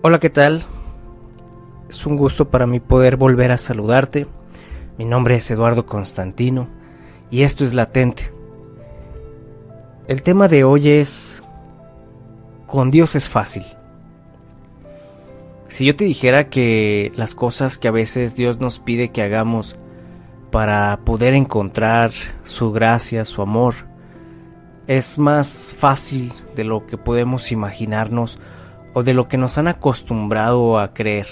Hola, ¿qué tal? Es un gusto para mí poder volver a saludarte. Mi nombre es Eduardo Constantino y esto es Latente. El tema de hoy es: con Dios es fácil. Si yo te dijera que las cosas que a veces Dios nos pide que hagamos para poder encontrar su gracia, su amor, es más fácil de lo que podemos imaginarnos o de lo que nos han acostumbrado a creer.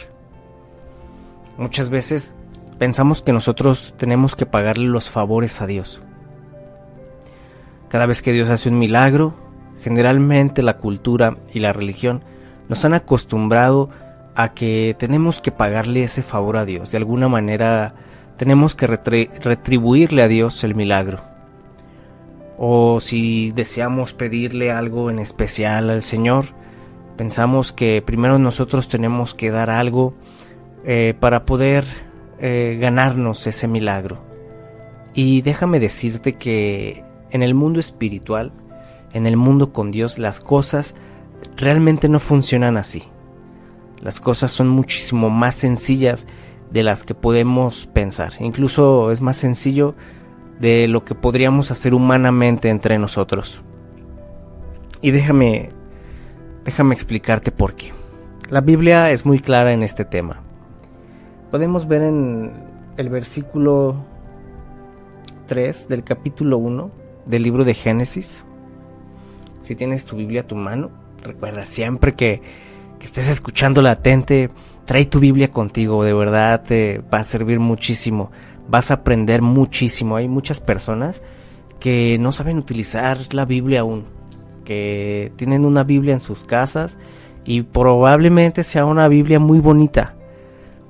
Muchas veces pensamos que nosotros tenemos que pagarle los favores a Dios. Cada vez que Dios hace un milagro, generalmente la cultura y la religión nos han acostumbrado a que tenemos que pagarle ese favor a Dios. De alguna manera tenemos que retribuirle a Dios el milagro. O si deseamos pedirle algo en especial al Señor, pensamos que primero nosotros tenemos que dar algo para poder ganarnos ese milagro. Y déjame decirte que en el mundo espiritual, en el mundo con Dios, las cosas realmente no funcionan así. Las cosas son muchísimo más sencillas de las que podemos pensar. Incluso es más sencillo de lo que podríamos hacer humanamente entre nosotros. Y déjame explicarte por qué. La Biblia es muy clara en este tema. Podemos ver en el versículo 3 del capítulo 1 del libro de Génesis. Si tienes tu Biblia a tu mano, recuerda siempre que estés escuchando Latente, trae tu Biblia contigo. De verdad te va a servir muchísimo. Vas a aprender muchísimo. Hay muchas personas que no saben utilizar la Biblia aún, que tienen una Biblia en sus casas y probablemente sea una Biblia muy bonita,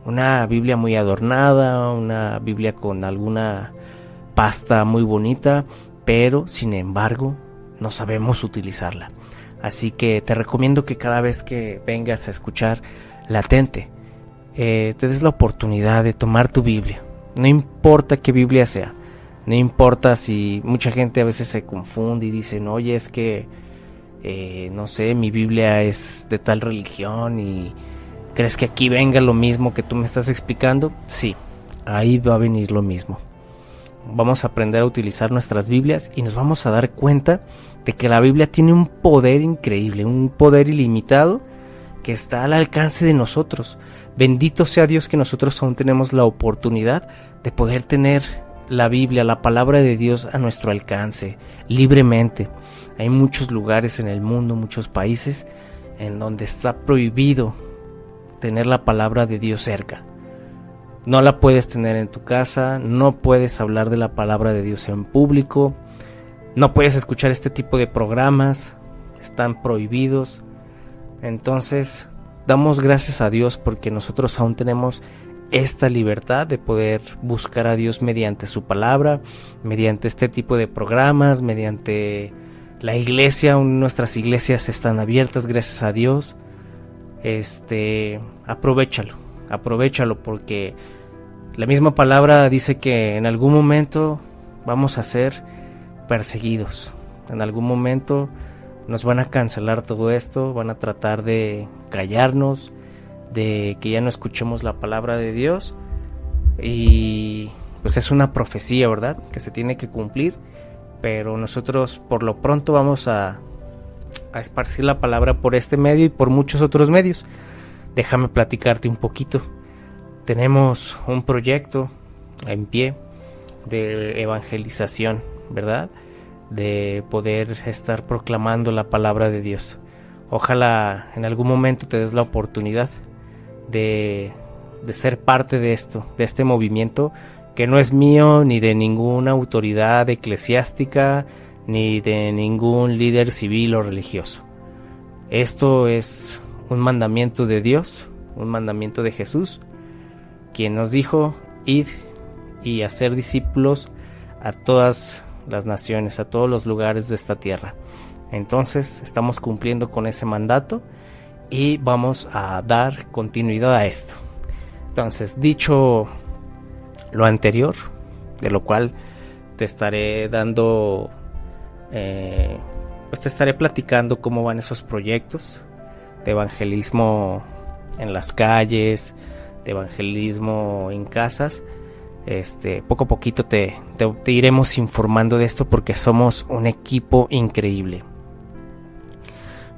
una Biblia muy adornada, una Biblia con alguna pasta muy bonita, pero sin embargo no sabemos utilizarla. Así que te recomiendo que cada vez que vengas a escuchar Latente, te des la oportunidad de tomar tu Biblia. No importa qué Biblia sea, no importa si mucha gente a veces se confunde y dicen, oye, es que no sé, mi Biblia es de tal religión y ¿crees que aquí venga lo mismo que tú me estás explicando? Sí, ahí va a venir lo mismo. Vamos a aprender a utilizar nuestras Biblias y nos vamos a dar cuenta de que la Biblia tiene un poder increíble, un poder ilimitado que está al alcance de nosotros. Bendito sea Dios que nosotros aún tenemos la oportunidad de poder tener la Biblia, la palabra de Dios a nuestro alcance, libremente. Hay muchos lugares en el mundo, muchos países, en donde está prohibido tener la palabra de Dios cerca. No la puedes tener en tu casa, no puedes hablar de la palabra de Dios en público, no puedes escuchar este tipo de programas, están prohibidos. Entonces, damos gracias a Dios porque nosotros aún tenemos esta libertad de poder buscar a Dios mediante su palabra, mediante este tipo de programas, mediante la iglesia. Nuestras iglesias están abiertas, gracias a Dios. Aprovechalo porque la misma palabra dice que en algún momento vamos a ser perseguidos. En algún momento nos van a cancelar todo esto, van a tratar de callarnos, de que ya no escuchemos la palabra de Dios. Y pues es una profecía, ¿verdad?, que se tiene que cumplir. Pero nosotros por lo pronto vamos a esparcir la palabra por este medio y por muchos otros medios. Déjame platicarte un poquito. Tenemos un proyecto en pie de evangelización, ¿verdad?, de poder estar proclamando la palabra de Dios. Ojalá en algún momento te des la oportunidad de ser parte de esto, de este movimiento que no es mío ni de ninguna autoridad eclesiástica ni de ningún líder civil o religioso. Esto es un mandamiento de Dios, un mandamiento de Jesús, quien nos dijo: id y hacer discípulos a todas las naciones, a todos los lugares de esta tierra. Entonces estamos cumpliendo con ese mandato y vamos a dar continuidad a esto. Entonces, dicho lo anterior, de lo cual te estaré dando, pues te estaré platicando cómo van esos proyectos de evangelismo en las calles, de evangelismo en casas. Poco a poquito te iremos informando de esto porque somos un equipo increíble,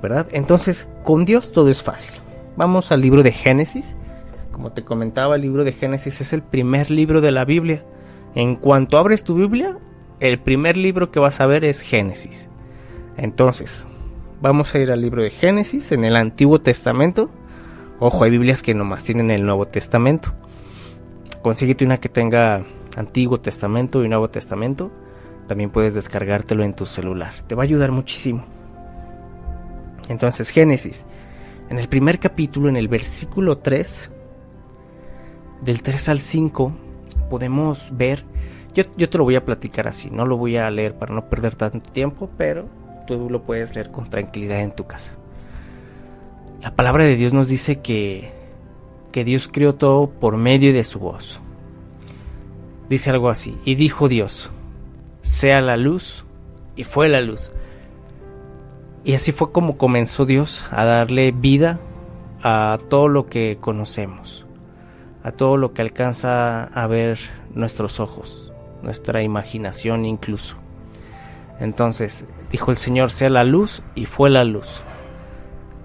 ¿verdad? Entonces, con Dios todo es fácil. Vamos al libro de Génesis. Como te comentaba, el libro de Génesis es el primer libro de la Biblia. En cuanto abres tu Biblia, el primer libro que vas a ver es Génesis. Entonces, vamos a ir al libro de Génesis en el Antiguo Testamento. Ojo, hay Biblias que nomás tienen el Nuevo Testamento. Consíguete una que tenga Antiguo Testamento y Nuevo Testamento. También puedes descargártelo en tu celular. Te va a ayudar muchísimo. Entonces, Génesis, en el primer capítulo, en el versículo 3, del 3 al 5, podemos ver, yo te lo voy a platicar así, no lo voy a leer para no perder tanto tiempo, pero tú lo puedes leer con tranquilidad en tu casa. La palabra de Dios nos dice que Dios creó todo por medio de su voz. Dice algo así: y dijo Dios, sea la luz, y fue la luz. Y así fue como comenzó Dios a darle vida a todo lo que conocemos, a todo lo que alcanza a ver nuestros ojos, nuestra imaginación incluso. Entonces dijo el Señor, sea la luz, y fue la luz.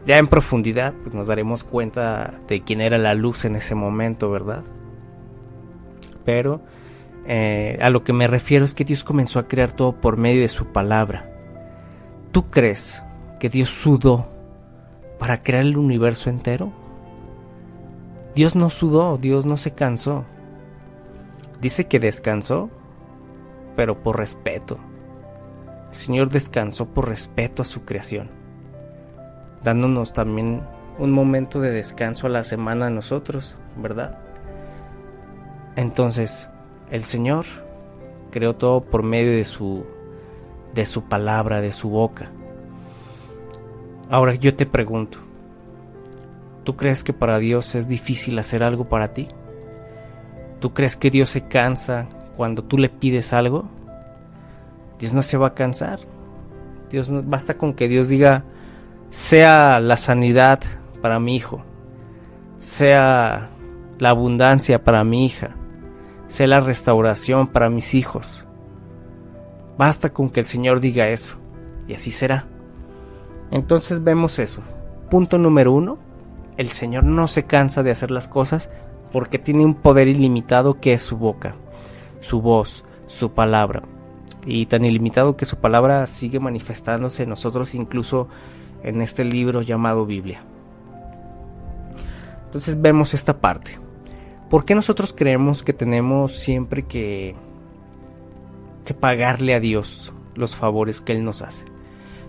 Ya en profundidad pues nos daremos cuenta de quién era la luz en ese momento, ¿verdad? Pero a lo que me refiero es que Dios comenzó a crear todo por medio de su palabra. ¿Tú crees que Dios sudó para crear el universo entero? Dios no sudó, Dios no se cansó. Dice que descansó, pero por respeto. El Señor descansó por respeto a su creación, dándonos también un momento de descanso a la semana a nosotros, ¿verdad? Entonces, el Señor creó todo por medio de su palabra, de su boca. Ahora yo te pregunto, ¿tú crees que para Dios es difícil hacer algo para ti? ¿Tú crees que Dios se cansa cuando tú le pides algo? Dios no se va a cansar. Basta con que Dios diga, sea la sanidad para mi hijo, sea la abundancia para mi hija, sea la restauración para mis hijos. Basta con que el Señor diga eso, y así será. Entonces vemos eso. Punto número 1, el Señor no se cansa de hacer las cosas porque tiene un poder ilimitado que es su boca, su voz, su palabra. Y tan ilimitado que su palabra sigue manifestándose en nosotros, incluso en este libro llamado Biblia. Entonces vemos esta parte. ¿Por qué nosotros creemos que tenemos siempre que pagarle a Dios los favores que Él nos hace?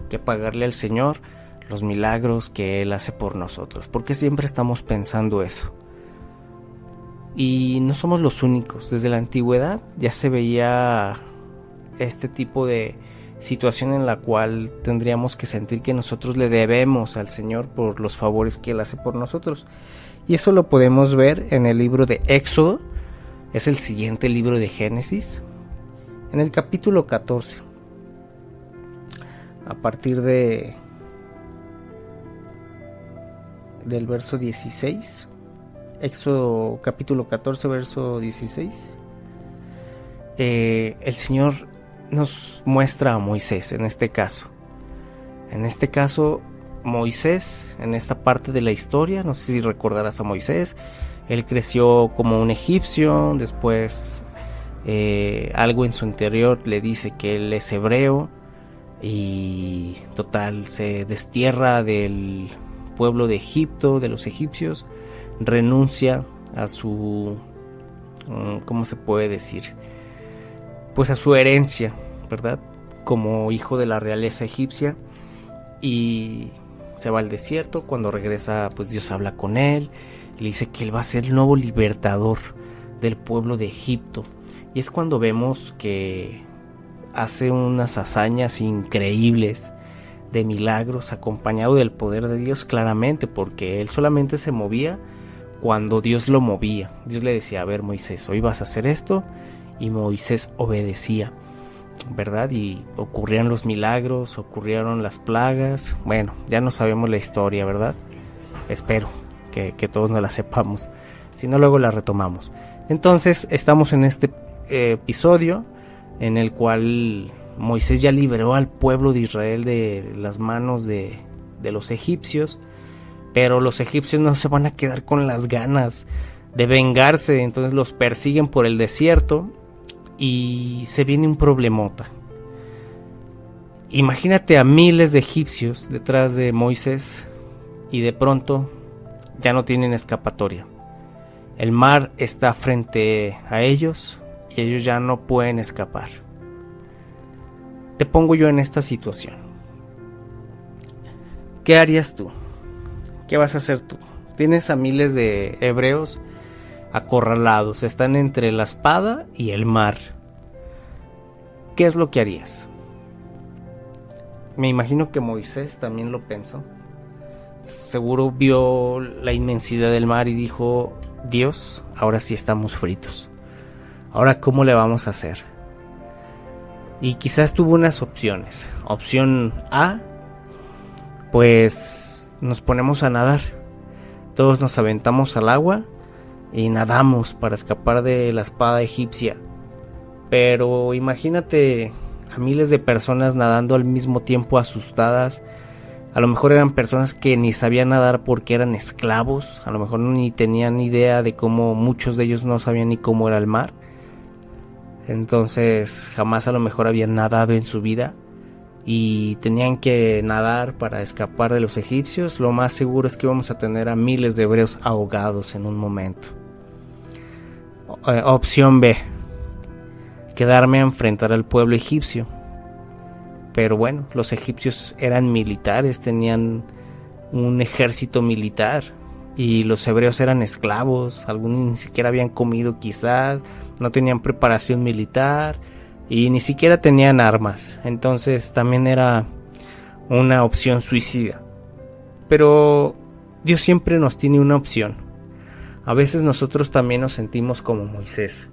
Que pagarle al Señor los milagros que Él hace por nosotros. ¿Por qué siempre estamos pensando eso? Y no somos los únicos. Desde la antigüedad ya se veía este tipo de situación en la cual tendríamos que sentir que nosotros le debemos al Señor por los favores que Él hace por nosotros. Y eso lo podemos ver en el libro de Éxodo. Es el siguiente libro de Génesis, en el capítulo 14. A partir del verso 16. Éxodo capítulo 14, verso 16. El Señor nos muestra a Moisés en este caso. En este caso, Moisés, en esta parte de la historia, no sé si recordarás a Moisés, él creció como un egipcio, después algo en su interior le dice que él es hebreo, y total, se destierra del pueblo de Egipto, de los egipcios, renuncia a su, ¿cómo se puede decir? Pues a su herencia, ¿verdad? Como hijo de la realeza egipcia, y se va al desierto. Cuando regresa, pues Dios habla con él y le dice que él va a ser el nuevo libertador del pueblo de Egipto. Y es cuando vemos que hace unas hazañas increíbles de milagros, acompañado del poder de Dios claramente, porque él solamente se movía cuando Dios lo movía. Dios le decía, a ver, Moisés, hoy vas a hacer esto, y Moisés obedecía, ¿verdad? Y ocurrían los milagros, ocurrieron las plagas. Bueno, ya no sabemos la historia, ¿verdad? Espero que todos no la sepamos, si no luego la retomamos. Entonces estamos en este episodio en el cual Moisés ya liberó al pueblo de Israel de las manos de los egipcios, pero los egipcios no se van a quedar con las ganas de vengarse, entonces los persiguen por el desierto y se viene un problemota. Imagínate a miles de egipcios detrás de Moisés y de pronto ya no tienen escapatoria. El mar está frente a ellos y ellos ya no pueden escapar. Te pongo yo en esta situación. ¿Qué harías tú? ¿Qué vas a hacer tú? Tienes a miles de hebreos acorralados, están entre la espada y el mar. ¿Qué es lo que harías? Me imagino que Moisés también lo pensó. Seguro vio la inmensidad del mar y dijo: Dios, ahora sí estamos fritos. Ahora, ¿cómo le vamos a hacer? Y quizás tuvo unas opciones. Opción A, pues nos ponemos a nadar. Todos nos aventamos al agua y nadamos para escapar de la espada egipcia. Pero imagínate a miles de personas nadando al mismo tiempo, asustadas. A lo mejor eran personas que ni sabían nadar porque eran esclavos. A lo mejor ni tenían idea de cómo, muchos de ellos no sabían ni cómo era el mar. Entonces jamás a lo mejor habían nadado en su vida y tenían que nadar para escapar de los egipcios. Lo más seguro es que vamos a tener a miles de hebreos ahogados en un momento. Opción B, quedarme a enfrentar al pueblo egipcio. Pero bueno, los egipcios eran militares, tenían un ejército militar y los hebreos eran esclavos, algunos ni siquiera habían comido quizás, no tenían preparación militar y ni siquiera tenían armas, entonces también era una opción suicida. Pero Dios siempre nos tiene una opción. A veces nosotros también nos sentimos como Moisés.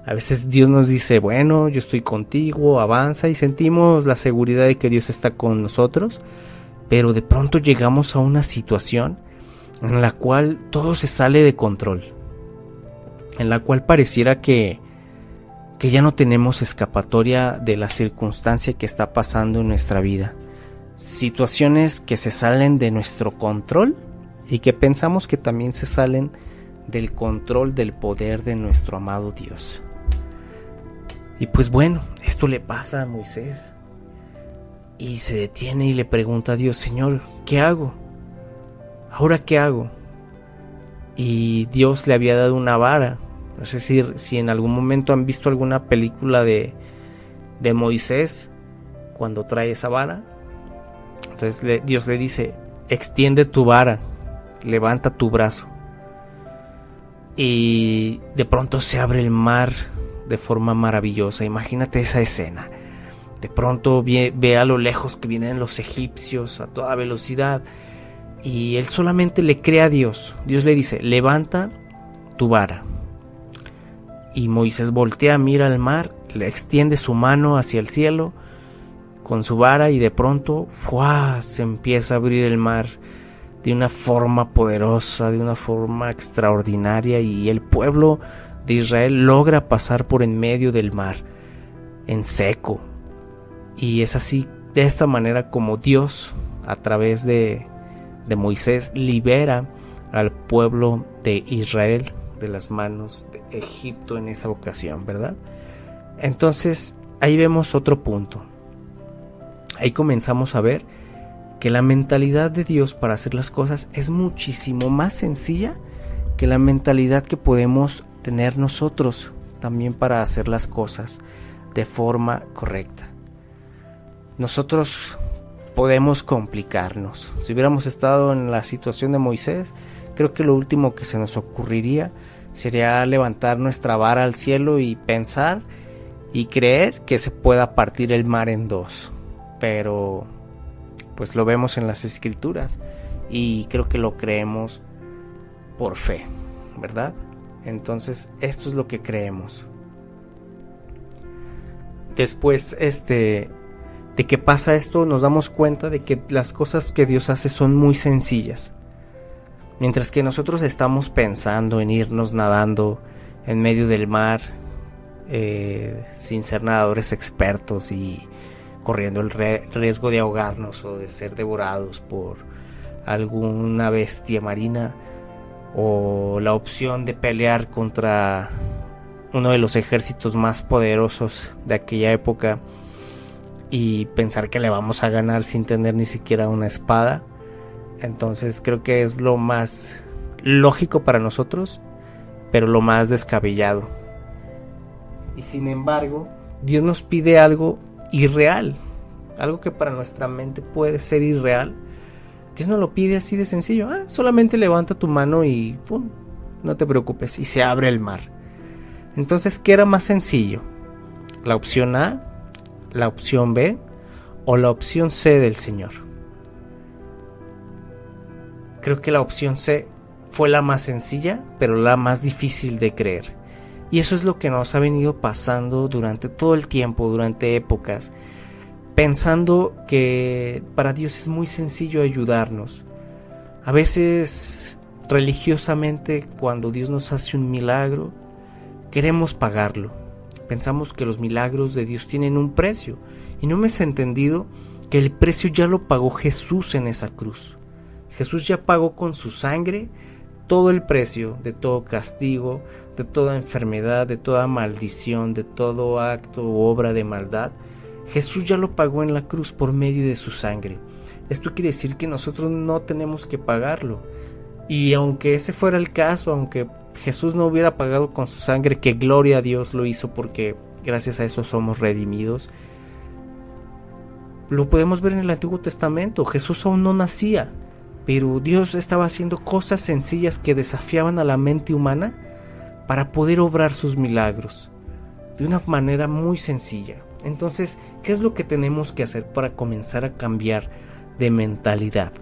A veces Dios nos dice: bueno, yo estoy contigo, avanza, y sentimos la seguridad de que Dios está con nosotros, pero de pronto llegamos a una situación en la cual todo se sale de control, en la cual pareciera que ya no tenemos escapatoria de la circunstancia que está pasando en nuestra vida. Situaciones que se salen de nuestro control y que pensamos que también se salen del control del poder de nuestro amado Dios. Y pues bueno, esto le pasa a Moisés y se detiene y le pregunta a Dios: Señor, ¿qué hago? ¿Ahora qué hago? Y Dios le había dado una vara. No sé si en algún momento han visto alguna película de Moisés cuando trae esa vara. Entonces Dios le dice: extiende tu vara, levanta tu brazo. Y de pronto se abre el mar de forma maravillosa. Imagínate esa escena. De pronto ve a lo lejos que vienen los egipcios a toda velocidad. Y él solamente le cree a Dios. Dios le dice: levanta tu vara. Y Moisés voltea, mira al mar, le extiende su mano hacia el cielo con su vara y de pronto ¡fua!, se empieza a abrir el mar de una forma poderosa, de una forma extraordinaria, y el pueblo de Israel logra pasar por en medio del mar en seco. Y es así, de esta manera, como Dios a través de Moisés libera al pueblo de Israel de las manos de Egipto en esa ocasión, ¿verdad? Entonces ahí vemos otro punto. Ahí comenzamos a ver que la mentalidad de Dios para hacer las cosas es muchísimo más sencilla que la mentalidad que podemos tener nosotros también para hacer las cosas de forma correcta. Nosotros podemos complicarnos. Si hubiéramos estado en la situación de Moisés, creo que lo último que se nos ocurriría sería levantar nuestra vara al cielo y pensar y creer que se pueda partir el mar en dos. Pero pues lo vemos en las escrituras y creo que lo creemos por fe, ¿verdad? Entonces esto es lo que creemos. Después de que pasa esto, nos damos cuenta de que las cosas que Dios hace son muy sencillas. Mientras que nosotros estamos pensando en irnos nadando en medio del mar, sin ser nadadores expertos y corriendo el riesgo de ahogarnos o de ser devorados por alguna bestia marina, o la opción de pelear contra uno de los ejércitos más poderosos de aquella época y pensar que le vamos a ganar sin tener ni siquiera una espada. Entonces creo que es lo más lógico para nosotros, pero lo más descabellado. Y sin embargo, Dios nos pide algo irreal, algo que para nuestra mente puede ser irreal. Dios nos lo pide así de sencillo. Solamente levanta tu mano y ¡pum!, no te preocupes, y se abre el mar. Entonces, ¿qué era más sencillo? ¿La opción A, la opción B o la opción C del Señor? Creo que la opción C fue la más sencilla, pero la más difícil de creer. Y eso es lo que nos ha venido pasando durante todo el tiempo, durante épocas, pensando que para Dios es muy sencillo ayudarnos. A veces, religiosamente, cuando Dios nos hace un milagro, queremos pagarlo. Pensamos que los milagros de Dios tienen un precio, y no me has entendido que el precio ya lo pagó Jesús en esa cruz. Jesús ya pagó con su sangre todo el precio de todo castigo, de toda enfermedad, de toda maldición, de todo acto o obra de maldad. Jesús ya lo pagó en la cruz por medio de su sangre. Esto quiere decir que nosotros no tenemos que pagarlo. Y aunque ese fuera el caso, aunque Jesús no hubiera pagado con su sangre, que gloria a Dios lo hizo, porque gracias a eso somos redimidos, lo podemos ver en el Antiguo Testamento. Jesús aún no nacía, pero Dios estaba haciendo cosas sencillas que desafiaban a la mente humana para poder obrar sus milagros de una manera muy sencilla. Entonces, ¿qué es lo que tenemos que hacer para comenzar a cambiar de mentalidad?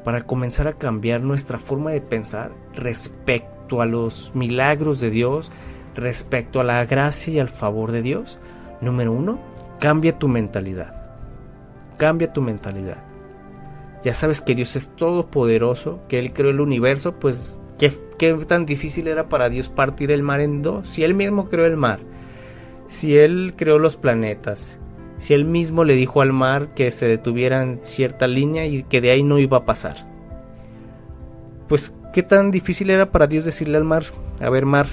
Para comenzar a cambiar nuestra forma de pensar respecto a los milagros de Dios, respecto a la gracia y al favor de Dios. Número 1, cambia tu mentalidad. Cambia tu mentalidad. Ya sabes que Dios es todopoderoso, que Él creó el universo, pues ¿qué tan difícil era para Dios partir el mar en dos? Si Él mismo creó el mar, si Él creó los planetas, si Él mismo le dijo al mar que se detuviera en cierta línea y que de ahí no iba a pasar, pues ¿qué tan difícil era para Dios decirle al mar: a ver, mar,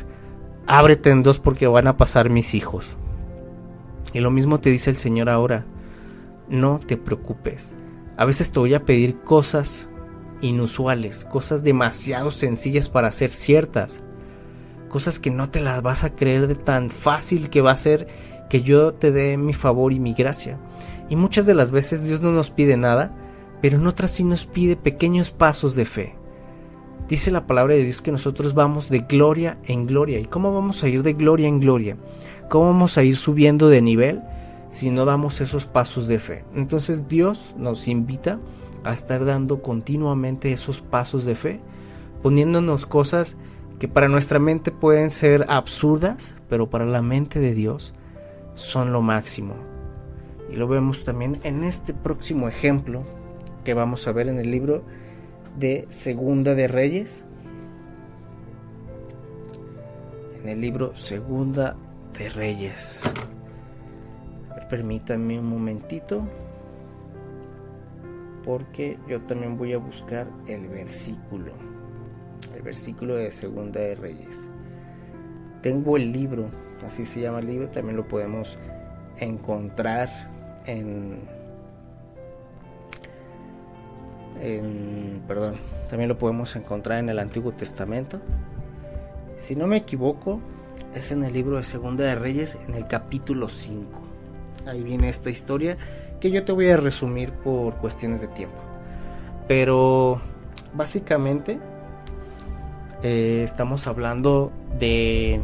ábrete en dos porque van a pasar mis hijos? Y lo mismo te dice el Señor ahora: no te preocupes. A veces te voy a pedir cosas inusuales, cosas demasiado sencillas para ser ciertas, cosas que no te las vas a creer de tan fácil que va a ser que yo te dé mi favor y mi gracia. Y muchas de las veces Dios no nos pide nada, pero en otras sí nos pide pequeños pasos de fe. Dice la palabra de Dios que nosotros vamos de gloria en gloria. ¿Y cómo vamos a ir de gloria en gloria? ¿Cómo vamos a ir subiendo de nivel si no damos esos pasos de fe? Entonces Dios nos invita a estar dando continuamente esos pasos de fe, poniéndonos cosas que para nuestra mente pueden ser absurdas, pero para la mente de Dios son lo máximo. Y lo vemos también en este próximo ejemplo que vamos a ver en el libro de Segunda de Reyes. En el libro Segunda de Reyes. A ver, permítanme un momentito, porque yo también voy a buscar el versículo de Segunda de Reyes. Tengo el libro, así se llama el libro, también lo podemos encontrar también lo podemos encontrar en el Antiguo Testamento. Si no me equivoco, es en el libro de Segunda de Reyes, en el capítulo 5. Ahí viene esta historia que yo te voy a resumir por cuestiones de tiempo. Pero básicamente estamos hablando de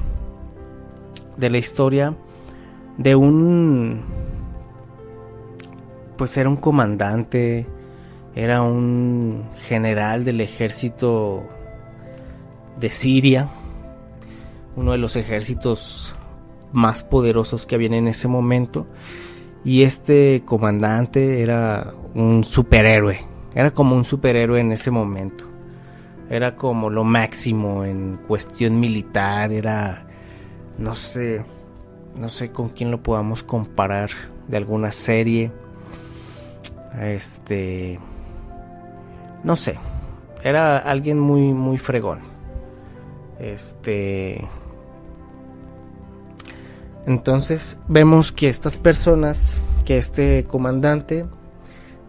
la historia de era un comandante, era un general del ejército de Siria, uno de los ejércitos más poderosos que había en ese momento, y este comandante era un superhéroe, era como un superhéroe en ese momento. Era como lo máximo en cuestión militar. Era, no sé con quién lo podamos comparar de alguna serie. No sé, era alguien muy muy fregón. Entonces vemos que estas personas, que este comandante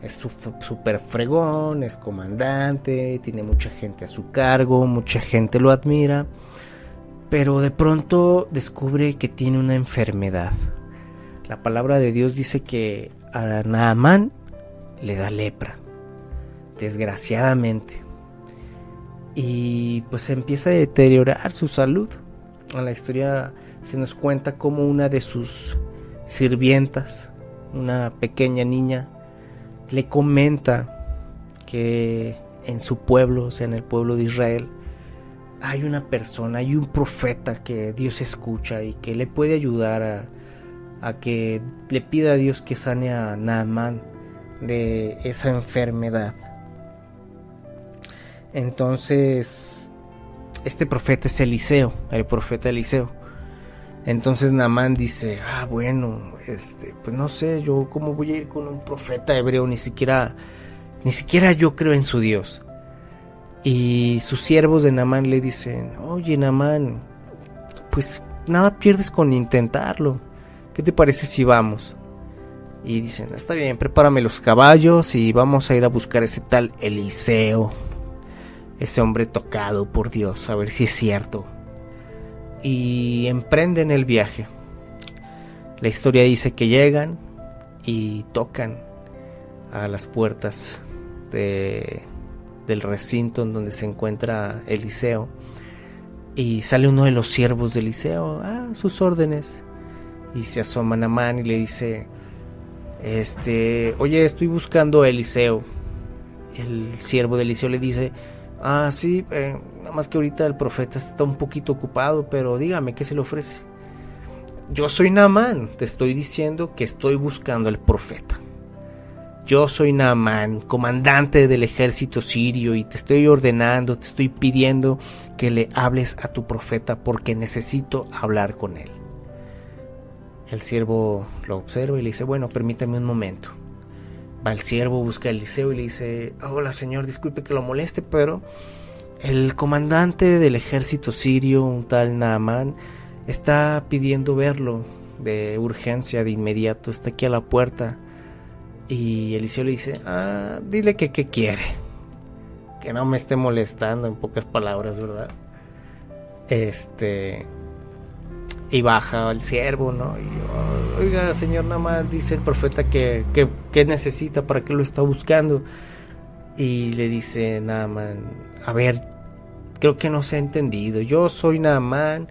es súper fregón, es comandante, tiene mucha gente a su cargo, mucha gente lo admira, pero de pronto descubre que tiene una enfermedad. La palabra de Dios dice que a Naamán le da lepra, desgraciadamente, y pues empieza a deteriorar su salud. En la historia se nos cuenta cómo una de sus sirvientas, una pequeña niña, le comenta que en su pueblo, o sea, en el pueblo de Israel, hay una persona, hay un profeta que Dios escucha y que le puede ayudar a que le pida a Dios que sane a Naamán de esa enfermedad. Entonces, este profeta es Eliseo, el profeta Eliseo. Entonces Naamán dice, bueno, pues no sé, yo cómo voy a ir con un profeta hebreo, ni siquiera yo creo en su Dios. Y sus siervos de Naamán le dicen, oye Naamán, pues nada pierdes con intentarlo, ¿qué te parece si vamos? Y dicen, está bien, prepárame los caballos y vamos a ir a buscar ese tal Eliseo, ese hombre tocado por Dios, a ver si es cierto. Y emprenden el viaje. La historia dice que llegan y tocan a las puertas del recinto en donde se encuentra Eliseo, y sale uno de los siervos de Eliseo a sus órdenes, y se asoma a Naamán y le dice, oye, estoy buscando a Eliseo. El siervo de Eliseo le dice, sí, nada más que ahorita el profeta está un poquito ocupado, pero dígame, ¿qué se le ofrece? Yo soy Naamán, te estoy diciendo que estoy buscando al profeta. Yo soy Naamán, comandante del ejército sirio, y te estoy ordenando, te estoy pidiendo que le hables a tu profeta porque necesito hablar con él. El siervo lo observa y le dice, bueno, permítame un momento. Va el siervo, busca a Eliseo y le dice, hola señor, disculpe que lo moleste, pero el comandante del ejército sirio, un tal Naamán, está pidiendo verlo de urgencia, de inmediato, está aquí a la puerta. Y Eliseo le dice, dile que qué quiere, que no me esté molestando, en pocas palabras, ¿verdad? Y baja el siervo, ¿no? Y, oiga, señor Naamán, dice el profeta que necesita, para qué lo está buscando. Y le dice Naamán, a ver, creo que no se ha entendido. Yo soy Naamán,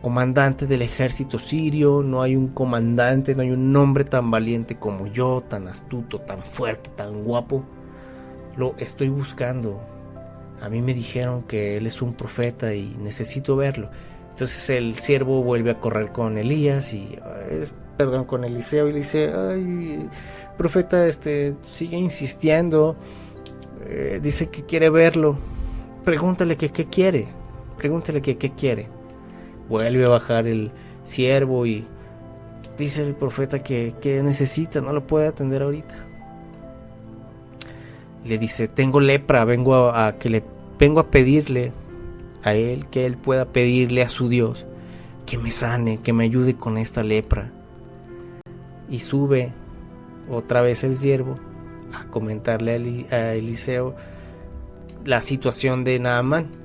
comandante del ejército sirio. No hay un comandante, no hay un hombre tan valiente como yo, tan astuto, tan fuerte, tan guapo. Lo estoy buscando. A mí me dijeron que él es un profeta y necesito verlo. Entonces el siervo vuelve a correr con Elías con Eliseo, y le dice, ay, profeta, sigue insistiendo, dice que quiere verlo, pregúntale que qué quiere, Vuelve a bajar el siervo y dice el profeta que necesita, no lo puede atender ahorita. Le dice, tengo lepra, vengo a pedirle a él, que él pueda pedirle a su Dios que me sane, que me ayude con esta lepra. Y sube otra vez el siervo a comentarle a Eliseo la situación de Naamán.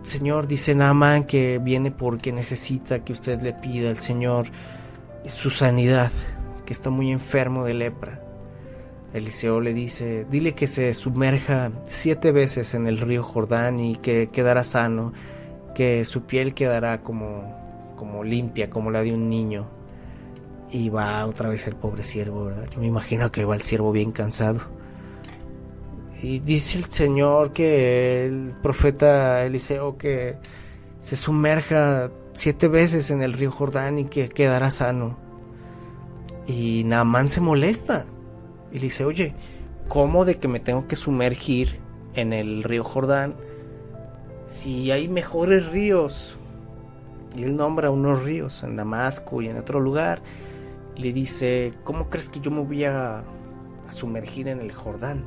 Señor, dice Naamán que viene porque necesita que usted le pida al Señor su sanidad, que está muy enfermo de lepra. Eliseo le dice, dile que se sumerja 7 veces en el río Jordán y que quedará sano, que su piel quedará como limpia, como la de un niño. Y va otra vez el pobre siervo, ¿verdad? Yo me imagino que va el siervo bien cansado. Y dice el Señor que el profeta Eliseo que se sumerja 7 veces en el río Jordán y que quedará sano. Y Naamán se molesta y le dice, oye, ¿cómo de que me tengo que sumergir en el río Jordán si hay mejores ríos? Y él nombra unos ríos en Damasco y en otro lugar. Le dice, ¿cómo crees que yo me voy a sumergir en el Jordán?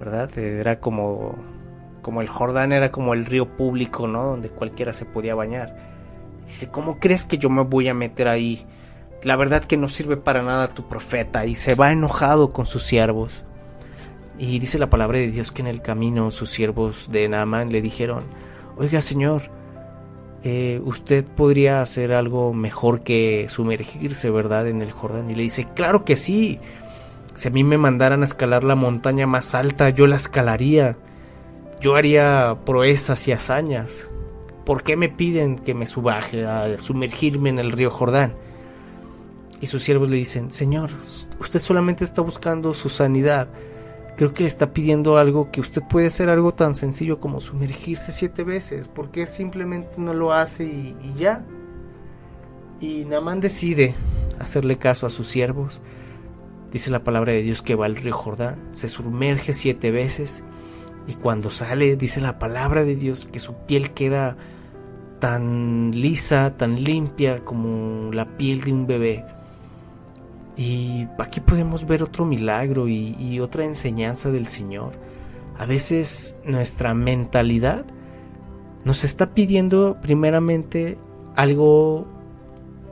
¿Verdad? Era como el Jordán era como el río público, ¿no? Donde cualquiera se podía bañar. Dice, ¿cómo crees que yo me voy a meter ahí? La verdad que no sirve para nada tu profeta. Y se va enojado con sus siervos. Y dice la palabra de Dios que en el camino sus siervos de Naamán le dijeron, oiga, señor, usted podría hacer algo mejor que sumergirse, ¿verdad?, en el Jordán. Y le dice, claro que sí. Si a mí me mandaran a escalar la montaña más alta, yo la escalaría. Yo haría proezas y hazañas. ¿Por qué me piden que me subaje a sumergirme en el río Jordán? Y sus siervos le dicen, señor, usted solamente está buscando su sanidad. Creo que le está pidiendo algo que usted puede hacer, algo tan sencillo como sumergirse 7 veces. ¿Por qué simplemente no lo hace y ya? Y Naamán decide hacerle caso a sus siervos. Dice la palabra de Dios que va al río Jordán, se sumerge 7 veces y cuando sale, dice la palabra de Dios que su piel queda tan lisa, tan limpia como la piel de un bebé. Y aquí podemos ver otro milagro y otra enseñanza del Señor. A veces nuestra mentalidad nos está pidiendo primeramente algo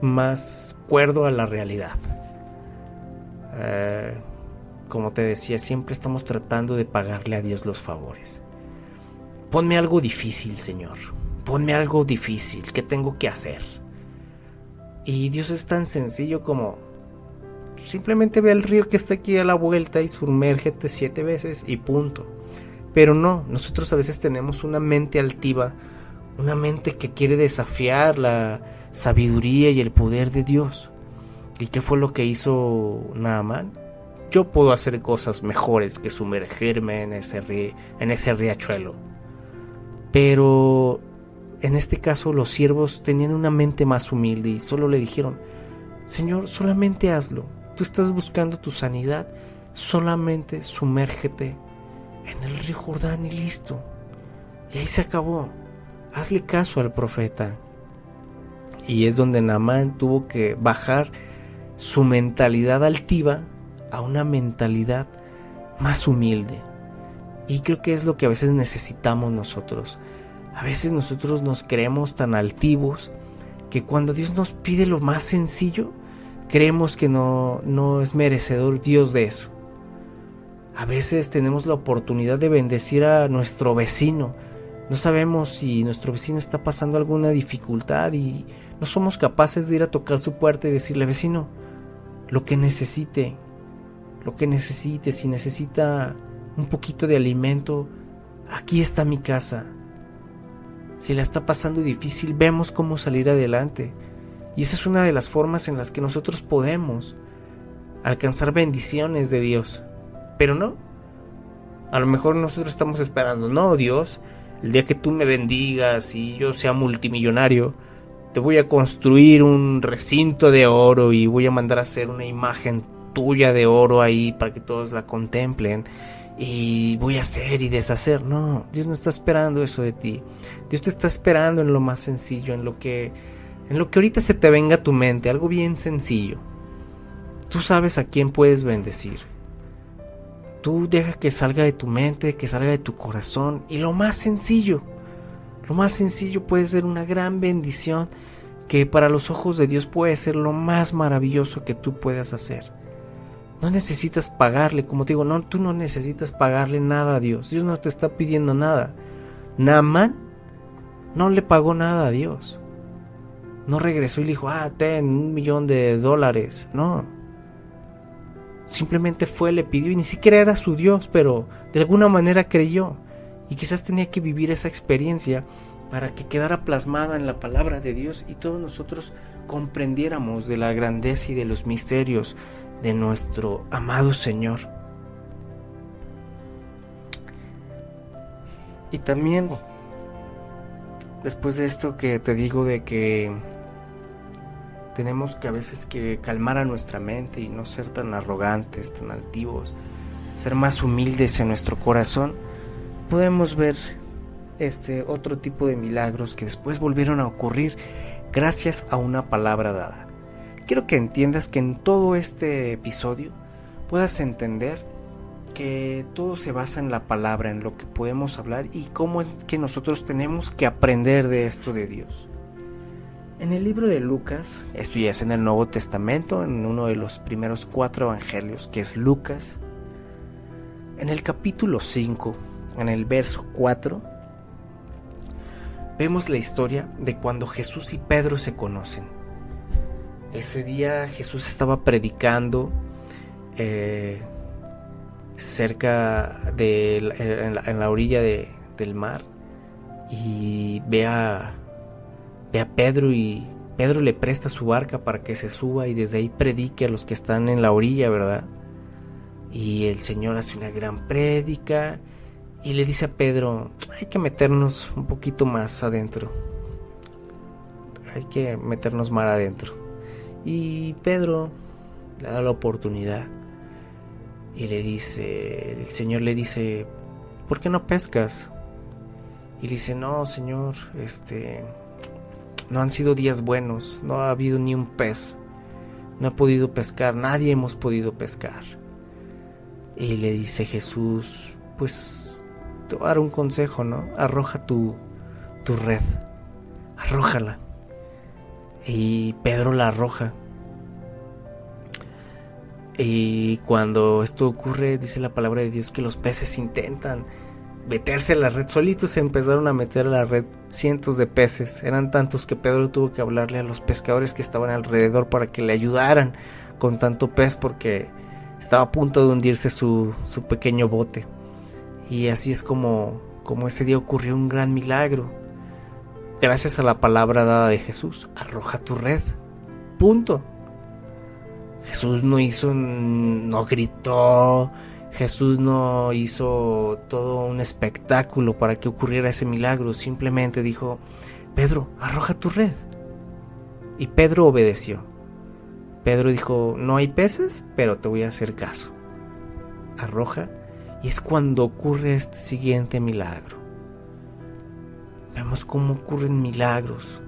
más cuerdo a la realidad. Como te decía, siempre estamos tratando de pagarle a Dios los favores. Ponme algo difícil, Señor. Ponme algo difícil. ¿Qué tengo que hacer? Y Dios es tan sencillo como simplemente ve el río que está aquí a la vuelta y sumérgete 7 veces y punto. Pero no, nosotros a veces tenemos una mente altiva, una mente que quiere desafiar la sabiduría y el poder de Dios. ¿Y qué fue lo que hizo Naamán? Yo puedo hacer cosas mejores que sumergirme en ese riachuelo. Pero en este caso los siervos tenían una mente más humilde y solo le dijeron, Señor, solamente hazlo. Tú estás buscando tu sanidad, solamente sumérgete en el río Jordán y listo. Y ahí se acabó. Hazle caso al profeta. Y es donde Naamán tuvo que bajar su mentalidad altiva a una mentalidad más humilde. Y creo que es lo que a veces necesitamos nosotros. A veces nosotros nos creemos tan altivos que cuando Dios nos pide lo más sencillo, creemos que no es merecedor Dios de eso. A veces tenemos la oportunidad de bendecir a nuestro vecino. No sabemos si nuestro vecino está pasando alguna dificultad y no somos capaces de ir a tocar su puerta y decirle, vecino, lo que necesite, si necesita un poquito de alimento, aquí está mi casa. Si la está pasando difícil, vemos cómo salir adelante. Y esa es una de las formas en las que nosotros podemos alcanzar bendiciones de Dios. Pero no, a lo mejor nosotros estamos esperando, no, Dios, el día que tú me bendigas y yo sea multimillonario, te voy a construir un recinto de oro y voy a mandar a hacer una imagen tuya de oro ahí para que todos la contemplen y voy a hacer y deshacer. No, Dios no está esperando eso de ti. Dios te está esperando en lo más sencillo, en lo que ahorita se te venga a tu mente, algo bien sencillo. Tú sabes a quién puedes bendecir. Tú deja que salga de tu mente, que salga de tu corazón. Y lo más sencillo puede ser una gran bendición que para los ojos de Dios puede ser lo más maravilloso que tú puedas hacer. No necesitas pagarle, como te digo, no, tú no necesitas pagarle nada a Dios. Dios no te está pidiendo nada. Naamán no le pagó nada a Dios. No regresó y le dijo, ten $1,000,000. No. Simplemente fue, le pidió y ni siquiera era su Dios, pero de alguna manera creyó. Y quizás tenía que vivir esa experiencia para que quedara plasmada en la palabra de Dios y todos nosotros comprendiéramos de la grandeza y de los misterios de nuestro amado Señor. Y también, después de esto que te digo de que tenemos que a veces que calmar a nuestra mente y no ser tan arrogantes, tan altivos, ser más humildes en nuestro corazón, podemos ver otro tipo de milagros que después volvieron a ocurrir gracias a una palabra dada. Quiero que entiendas que en todo este episodio puedas entender que todo se basa en la palabra, en lo que podemos hablar y cómo es que nosotros tenemos que aprender de esto de Dios. En el libro de Lucas, esto ya es en el Nuevo Testamento, en uno de los primeros 4 evangelios, que es Lucas, en el capítulo 5, en el verso 4, vemos la historia de cuando Jesús y Pedro se conocen. Ese día Jesús estaba predicando cerca de en la orilla del mar, y ve a Pedro, y Pedro le presta su barca para que se suba y desde ahí predique a los que están en la orilla, ¿verdad? Y el Señor hace una gran prédica y le dice a Pedro: hay que meternos un poquito más adentro, hay que meternos más adentro. Y Pedro le da la oportunidad y le dice, el Señor le dice: ¿por qué no pescas? Y le dice: no, Señor, no han sido días buenos, no ha habido ni un pez, no he podido pescar, nadie hemos podido pescar. Y le dice Jesús: pues te voy a dar un consejo, ¿no? Arroja tu red, arrójala. Y Pedro la arroja. Y cuando esto ocurre, dice la palabra de Dios que los peces intentan meterse a la red. Solitos se empezaron a meter a la red cientos de peces. Eran tantos que Pedro tuvo que hablarle a los pescadores que estaban alrededor para que le ayudaran con tanto pez, porque estaba a punto de hundirse su pequeño bote. Y así es como ese día ocurrió un gran milagro. Gracias a la palabra dada de Jesús: arroja tu red. Punto. Jesús no gritó, Jesús no hizo todo un espectáculo para que ocurriera ese milagro. Simplemente dijo: Pedro, arroja tu red. Y Pedro obedeció. Pedro dijo: no hay peces, pero te voy a hacer caso. Arroja. Y es cuando ocurre este siguiente milagro. Vemos cómo ocurren milagros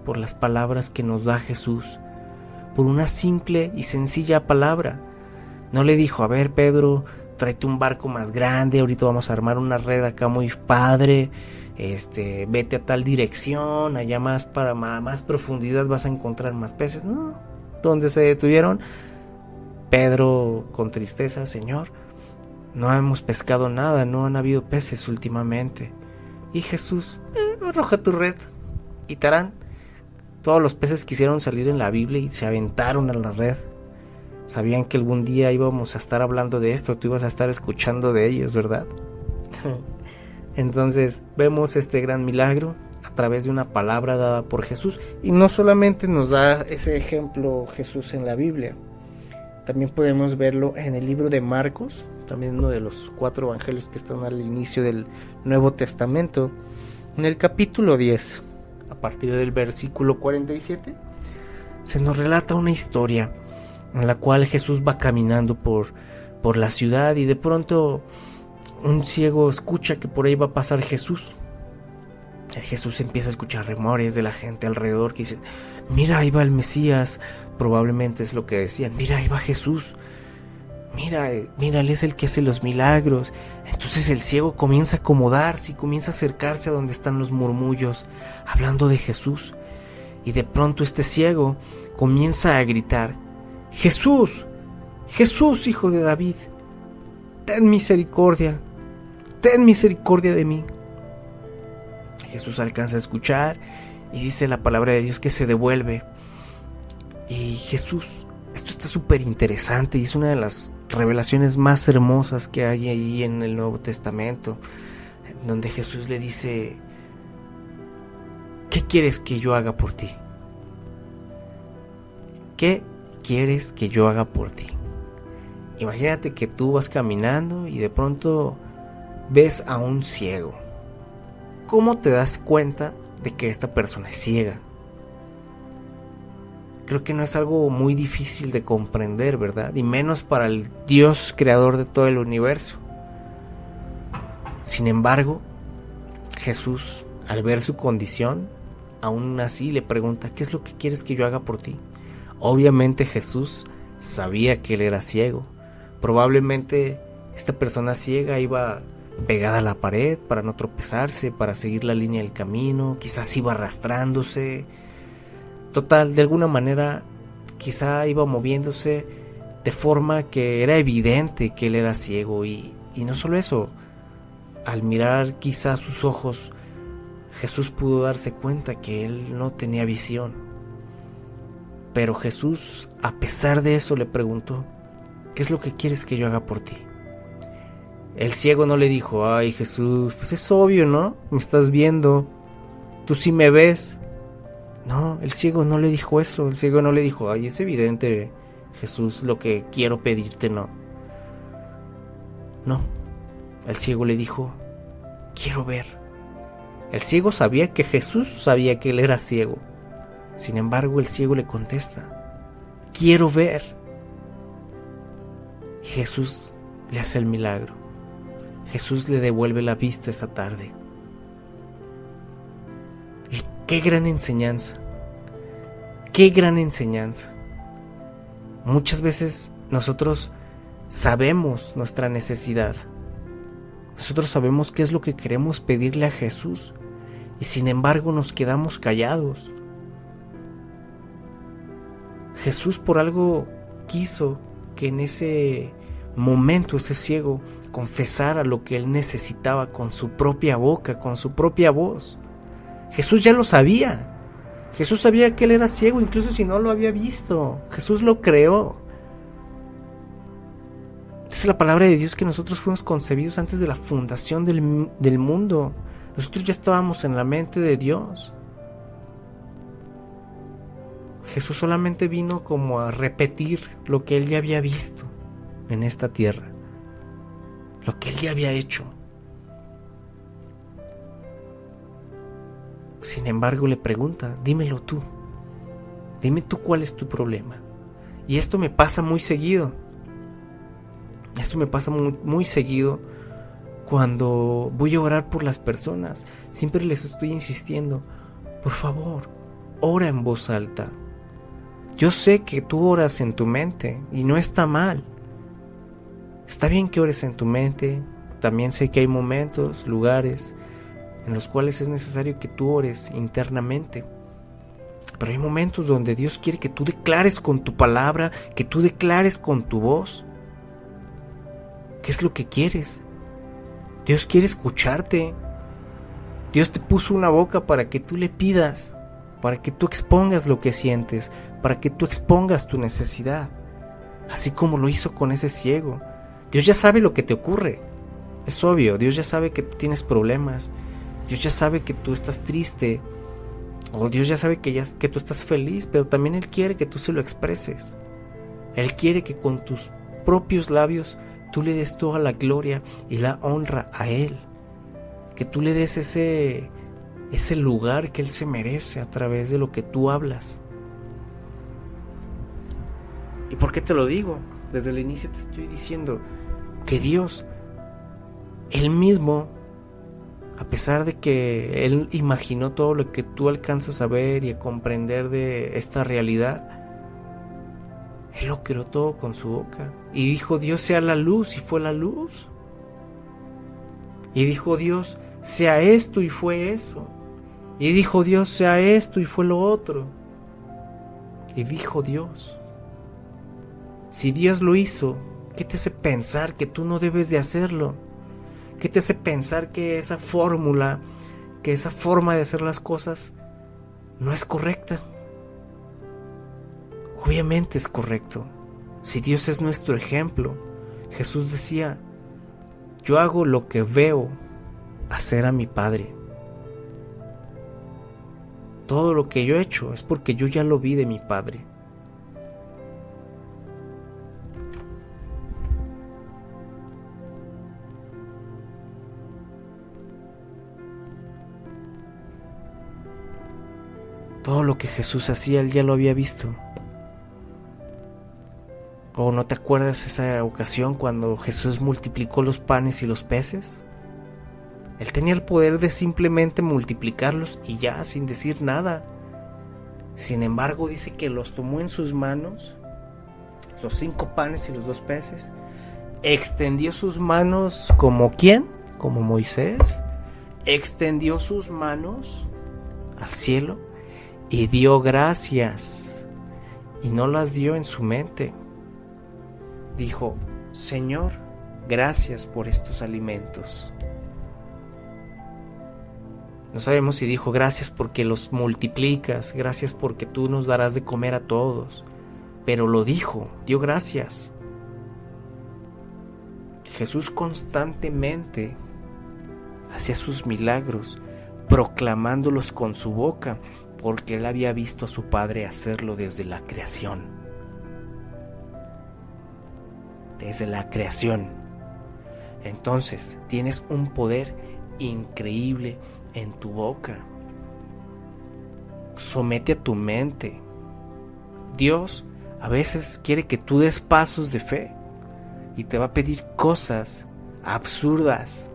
por las palabras que nos da Jesús, por una simple y sencilla palabra. No le dijo: a ver, Pedro, tráete un barco más grande, ahorita vamos a armar una red acá muy padre, vete a tal dirección, allá más para más profundidad vas a encontrar más peces. No, ¿dónde se detuvieron? Pedro con tristeza: Señor, no hemos pescado nada, no han habido peces últimamente. Y Jesús: arroja tu red. Y tarán, todos los peces quisieron salir en la Biblia y se aventaron a la red. Sabían que algún día íbamos a estar hablando de esto, tú ibas a estar escuchando de ellos, ¿verdad? Entonces vemos este gran milagro a través de una palabra dada por Jesús. Y no solamente nos da ese ejemplo Jesús en la Biblia, también podemos verlo en el libro de Marcos, también uno de los 4 evangelios que están al inicio del Nuevo Testamento. En el capítulo 10, a partir del versículo 47, se nos relata una historia en la cual Jesús va caminando por la ciudad y de pronto un ciego escucha que por ahí va a pasar Jesús. Jesús empieza a escuchar rumores de la gente alrededor que dicen: mira, ahí va el Mesías. Probablemente es lo que decían: mira, ahí va Jesús. Mira, él es el que hace los milagros. Entonces el ciego comienza a acomodarse y comienza a acercarse a donde están los murmullos, hablando de Jesús. Y de pronto este ciego comienza a gritar: Jesús, Jesús, hijo de David, ten misericordia de mí. Jesús alcanza a escuchar y dice la palabra de Dios que se devuelve. Y Jesús, esto está súper interesante y es una de las revelaciones más hermosas que hay ahí en el Nuevo Testamento, donde Jesús le dice: ¿qué quieres que yo haga por ti? ¿Qué quieres que yo haga por ti? Imagínate que tú vas caminando y de pronto ves a un ciego. ¿Cómo te das cuenta de que esta persona es ciega? Creo que no es algo muy difícil de comprender, ¿verdad? Y menos para el Dios creador de todo el universo. Sin embargo, Jesús, al ver su condición, aún así le pregunta: ¿qué es lo que quieres que yo haga por ti? Obviamente Jesús sabía que él era ciego. Probablemente esta persona ciega iba pegada a la pared para no tropezarse, para seguir la línea del camino, quizás iba arrastrándose. Total, de alguna manera, quizá iba moviéndose de forma que era evidente que él era ciego. Y no solo eso, al mirar quizá sus ojos, Jesús pudo darse cuenta que él no tenía visión. Pero Jesús, a pesar de eso, le preguntó: ¿qué es lo que quieres que yo haga por ti? El ciego no le dijo: ay, Jesús, pues es obvio, ¿no? Me estás viendo, tú sí me ves. No, el ciego no le dijo eso. El ciego no le dijo: ay, es evidente, Jesús, lo que quiero pedirte, no. No, el ciego le dijo: quiero ver. El ciego sabía que Jesús sabía que él era ciego. Sin embargo, el ciego le contesta: quiero ver. Y Jesús le hace el milagro. Jesús le devuelve la vista esa tarde. Y qué gran enseñanza. Qué gran enseñanza. Muchas veces nosotros sabemos nuestra necesidad. Nosotros sabemos qué es lo que queremos pedirle a Jesús. Y sin embargo nos quedamos callados. Jesús por algo quiso que en ese momento ese ciego confesara lo que él necesitaba con su propia boca, con su propia voz. Jesús ya lo sabía. Jesús sabía que él era ciego, incluso si no lo había visto. Jesús lo creó. Es la palabra de Dios que nosotros fuimos concebidos antes de la fundación del mundo. Nosotros ya estábamos en la mente de Dios. Jesús solamente vino como a repetir lo que él ya había visto en esta tierra, lo que él ya había hecho. Sin embargo, le pregunta: dímelo tú, dime tú cuál es tu problema. Y esto me pasa muy seguido. Esto me pasa muy seguido cuando voy a orar por las personas. Siempre les estoy insistiendo: por favor, ora en voz alta. Yo sé que tú oras en tu mente y no está mal. Está bien que ores en tu mente. También sé que hay momentos, lugares en los cuales es necesario que tú ores internamente. Pero hay momentos donde Dios quiere que tú declares con tu palabra, que tú declares con tu voz. ¿Qué es lo que quieres? Dios quiere escucharte. Dios te puso una boca para que tú le pidas, para que tú expongas lo que sientes, para que tú expongas tu necesidad, así como lo hizo con ese ciego. Dios ya sabe lo que te ocurre, es obvio. Dios ya sabe que tú tienes problemas. Dios ya sabe que tú estás triste, o Dios ya sabe que tú estás feliz, pero también Él quiere que tú se lo expreses. Él quiere que con tus propios labios tú le des toda la gloria y la honra a Él, que tú le des ese lugar que Él se merece a través de lo que tú hablas. ¿Y por qué te lo digo? Desde el inicio te estoy diciendo que Dios, Él mismo, a pesar de que Él imaginó todo lo que tú alcanzas a ver y a comprender de esta realidad, Él lo creó todo con su boca. Y dijo: Dios, sea la luz, y fue la luz. Y dijo Dios: sea esto, y fue eso. Y dijo Dios: sea esto, y fue lo otro. Y dijo Dios. Si Dios lo hizo, ¿qué te hace pensar que tú no debes de hacerlo? ¿Qué te hace pensar que esa fórmula, que esa forma de hacer las cosas no es correcta? Obviamente es correcto. Si Dios es nuestro ejemplo, Jesús decía: yo hago lo que veo hacer a mi Padre. Todo lo que yo he hecho es porque yo ya lo vi de mi Padre. Todo lo que Jesús hacía, Él ya lo había visto. ¿O no te acuerdas esa ocasión cuando Jesús multiplicó los panes y los peces? Él tenía el poder de simplemente multiplicarlos y ya, sin decir nada. Sin embargo, dice que los tomó en sus manos, los 5 panes y los 2 peces, extendió sus manos como ¿quién? Como Moisés, extendió sus manos al cielo y dio gracias, y no las dio en su mente. Dijo: Señor, gracias por estos alimentos. No sabemos si dijo gracias porque los multiplicas, gracias porque tú nos darás de comer a todos, pero lo dijo, dio gracias. Jesús constantemente hacía sus milagros, proclamándolos con su boca, porque él había visto a su Padre hacerlo desde la creación. Desde la creación. Entonces, tienes un poder increíble en tu boca. Somete a tu mente. Dios a veces quiere que tú des pasos de fe y te va a pedir cosas absurdas,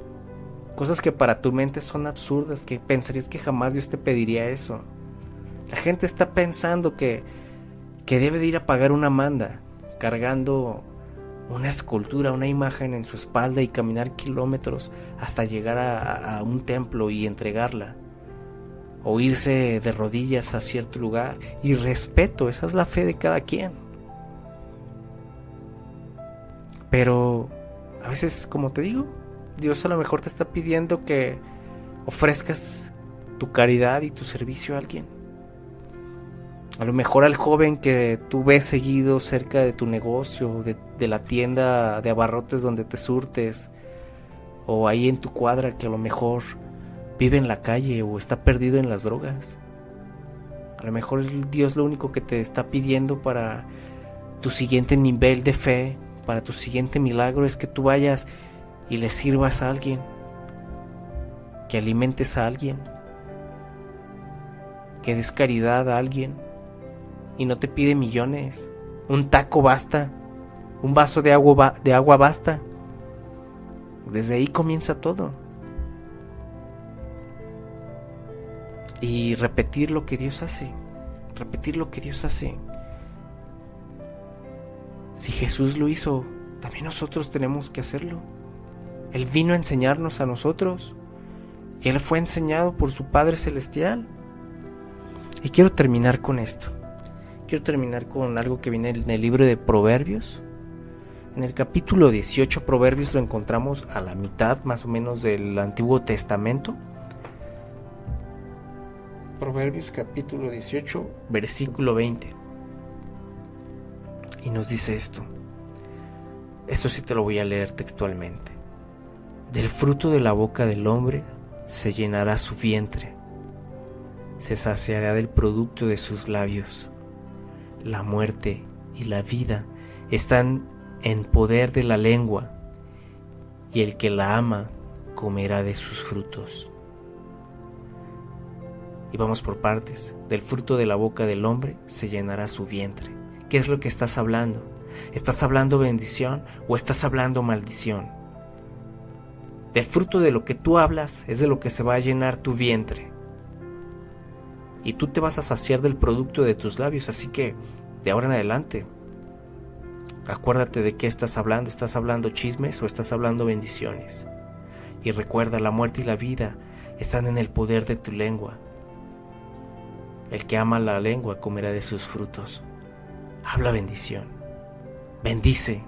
cosas que para tu mente son absurdas, que pensarías que jamás Dios te pediría eso. La gente está pensando que debe de ir a pagar una manda cargando una escultura, una imagen en su espalda y caminar kilómetros hasta llegar a un templo y entregarla, o irse de rodillas a cierto lugar. Y respeto, esa es la fe de cada quien, pero a veces, como te digo, Dios a lo mejor te está pidiendo que ofrezcas tu caridad y tu servicio a alguien. A lo mejor al joven que tú ves seguido cerca de tu negocio, de la tienda de abarrotes donde te surtes, o ahí en tu cuadra, que a lo mejor vive en la calle o está perdido en las drogas. A lo mejor Dios lo único que te está pidiendo para tu siguiente nivel de fe, para tu siguiente milagro, es que tú vayas y le sirvas a alguien, que alimentes a alguien, que des caridad a alguien. Y no te pide millones. Un taco basta, un vaso de agua basta. Desde ahí comienza todo. Y repetir lo que Dios hace. Repetir lo que Dios hace. Si Jesús lo hizo, también nosotros tenemos que hacerlo. Él vino a enseñarnos a nosotros, y Él fue enseñado por su Padre Celestial. Y quiero terminar con esto. Quiero terminar con algo que viene en el libro de Proverbios. En el capítulo 18, Proverbios lo encontramos a la mitad más o menos del Antiguo Testamento. Proverbios capítulo 18, versículo 20. Y nos dice esto. Esto sí te lo voy a leer textualmente. Del fruto de la boca del hombre se llenará su vientre. Se saciará del producto de sus labios. La muerte y la vida están en poder de la lengua, y el que la ama comerá de sus frutos. Y vamos por partes. Del fruto de la boca del hombre se llenará su vientre. ¿Qué es lo que estás hablando? ¿Estás hablando bendición o estás hablando maldición? Del fruto de lo que tú hablas es de lo que se va a llenar tu vientre. Y tú te vas a saciar del producto de tus labios. Así que, de ahora en adelante, acuérdate de qué estás hablando. ¿Estás hablando chismes o estás hablando bendiciones? Y recuerda, la muerte y la vida están en el poder de tu lengua. El que ama la lengua comerá de sus frutos. Habla bendición. Bendice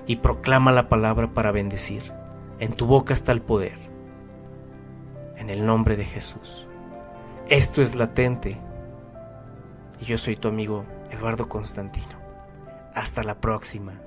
y proclama la palabra para bendecir. En tu boca está el poder. En el nombre de Jesús. Esto es Latente. Y yo soy tu amigo Eduardo Constantino. Hasta la próxima.